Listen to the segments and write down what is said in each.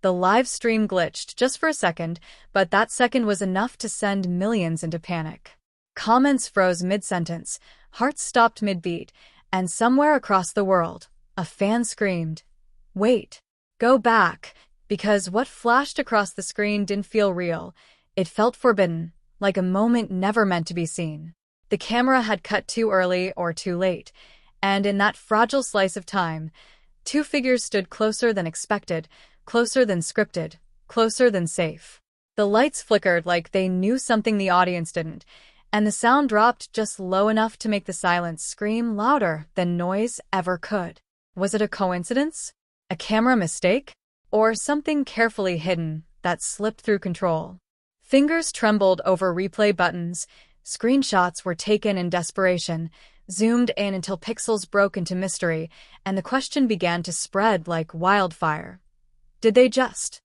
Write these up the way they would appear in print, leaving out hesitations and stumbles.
The live stream glitched just for a second, but that second was enough to send millions into panic. Comments froze mid-sentence, hearts stopped mid-beat, and somewhere across the world, a fan screamed, "Wait, go back," because what flashed across the screen didn't feel real. It felt forbidden, like a moment never meant to be seen. The camera had cut too early or too late, and in that fragile slice of time, two figures stood closer than expected, closer than scripted, closer than safe. The lights flickered like they knew something the audience didn't, and the sound dropped just low enough to make the silence scream louder than noise ever could. Was it a coincidence? A camera mistake? Or something carefully hidden that slipped through control? Fingers trembled over replay buttons, screenshots were taken in desperation, zoomed in until pixels broke into mystery, and the question began to spread like wildfire. Did they just?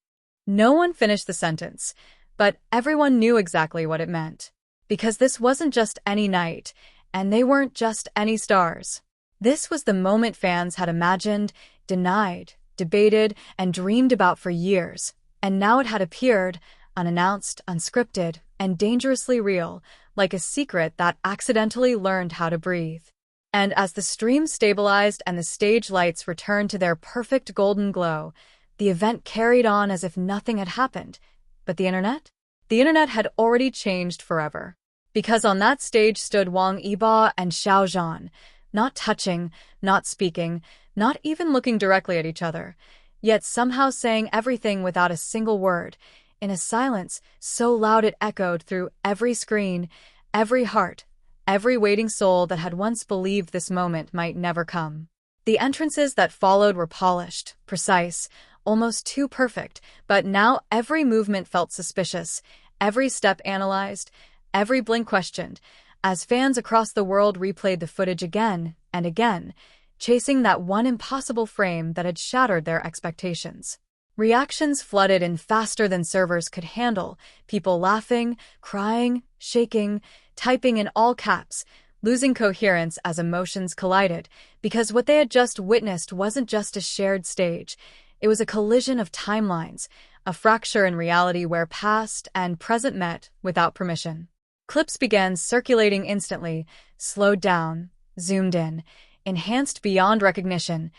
No one finished the sentence, but everyone knew exactly what it meant. Because this wasn't just any night, and they weren't just any stars. This was the moment fans had imagined, denied, debated, and dreamed about for years, and now it had appeared, unannounced, unscripted, and dangerously real, like a secret that accidentally learned how to breathe. And as the stream stabilized and the stage lights returned to their perfect golden glow, the event carried on as if nothing had happened. But the internet? The internet had already changed forever. Because on that stage stood Wang Yibo and Xiao Zhan, not touching, not speaking, not even looking directly at each other, yet somehow saying everything without a single word, in a silence so loud it echoed through every screen, every heart, every waiting soul that had once believed this moment might never come. The entrances that followed were polished, precise, almost too perfect, but now every movement felt suspicious, every step analyzed, every blink questioned, as fans across the world replayed the footage again and again, chasing that one impossible frame that had shattered their expectations. Reactions flooded in faster than servers could handle, people laughing, crying, shaking, typing in all caps, losing coherence as emotions collided, because what they had just witnessed wasn't just a shared stage. It was a collision of timelines, a fracture in reality where past and present met without permission. Clips began circulating instantly, slowed down, zoomed in, enhanced beyond recognition,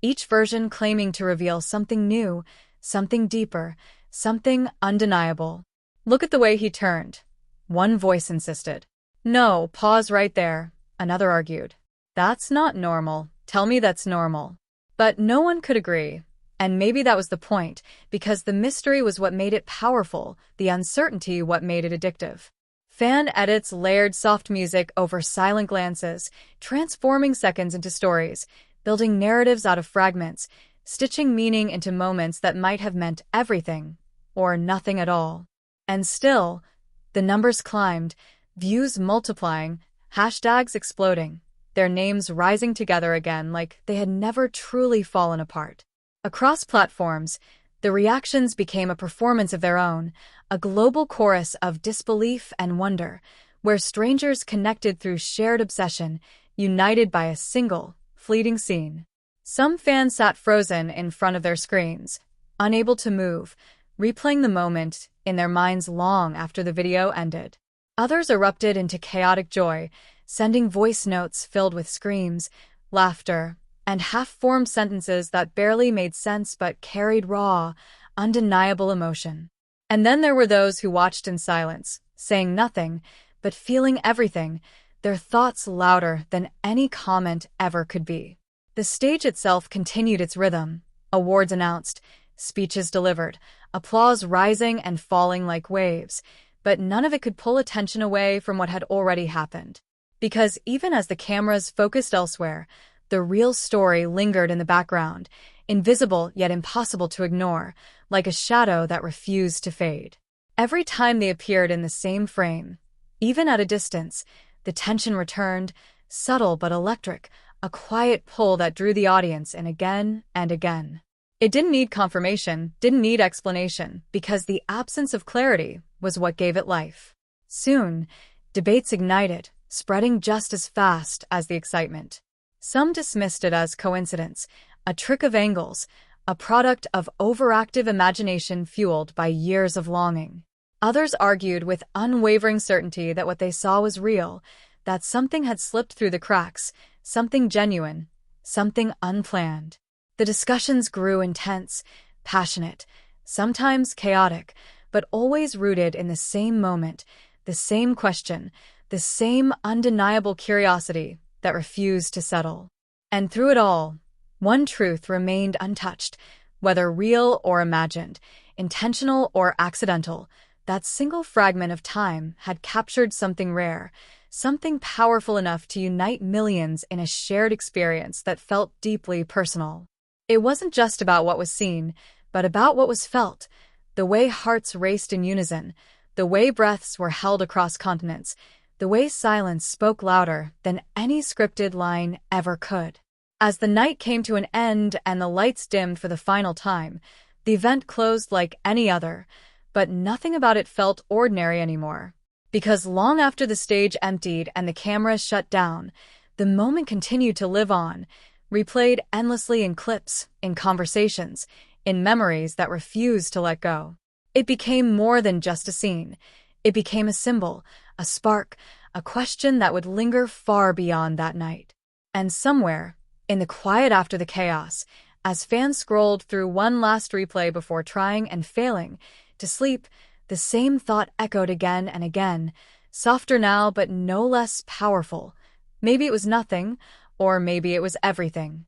each version claiming to reveal something new, something deeper, something undeniable. "Look at the way he turned," one voice insisted. "No, pause right there," another argued. "That's not normal. Tell me that's normal." But no one could agree. And maybe that was the point, because the mystery was what made it powerful, the uncertainty what made it addictive. Fan edits layered soft music over silent glances, transforming seconds into stories, building narratives out of fragments, stitching meaning into moments that might have meant everything, or nothing at all. And still, the numbers climbed, views multiplying, hashtags exploding, their names rising together again like they had never truly fallen apart. Across platforms, the reactions became a performance of their own, a global chorus of disbelief and wonder, where strangers connected through shared obsession, united by a single, fleeting scene. Some fans sat frozen in front of their screens, unable to move, replaying the moment in their minds long after the video ended. Others erupted into chaotic joy, sending voice notes filled with screams, laughter, and half-formed sentences that barely made sense but carried raw, undeniable emotion. And then there were those who watched in silence, saying nothing, but feeling everything, their thoughts louder than any comment ever could be. The stage itself continued its rhythm, awards announced, speeches delivered, applause rising and falling like waves, but none of it could pull attention away from what had already happened. Because even as the cameras focused elsewhere, the real story lingered in the background, invisible yet impossible to ignore, like a shadow that refused to fade. Every time they appeared in the same frame, even at a distance, the tension returned, subtle but electric, a quiet pull that drew the audience in again and again. It didn't need confirmation, didn't need explanation, because the absence of clarity was what gave it life. Soon, debates ignited, spreading just as fast as the excitement. Some dismissed it as coincidence, a trick of angles, a product of overactive imagination fueled by years of longing. Others argued with unwavering certainty that what they saw was real, that something had slipped through the cracks, something genuine, something unplanned. The discussions grew intense, passionate, sometimes chaotic, but always rooted in the same moment, the same question, the same undeniable curiosity that refused to settle. And through it all, one truth remained untouched, whether real or imagined, intentional or accidental. That single fragment of time had captured something rare, something powerful enough to unite millions in a shared experience that felt deeply personal. It wasn't just about what was seen, but about what was felt, the way hearts raced in unison, the way breaths were held across continents, the way silence spoke louder than any scripted line ever could. As the night came to an end and the lights dimmed for the final time, the event closed like any other, but nothing about it felt ordinary anymore. Because long after the stage emptied and the cameras shut down, the moment continued to live on, replayed endlessly in clips, in conversations, in memories that refused to let go. It became more than just a scene. It became a symbol, a spark, a question that would linger far beyond that night. And somewhere, in the quiet after the chaos, as fans scrolled through one last replay before trying and failing to sleep, the same thought echoed again and again, softer now but no less powerful. Maybe it was nothing, or maybe it was everything.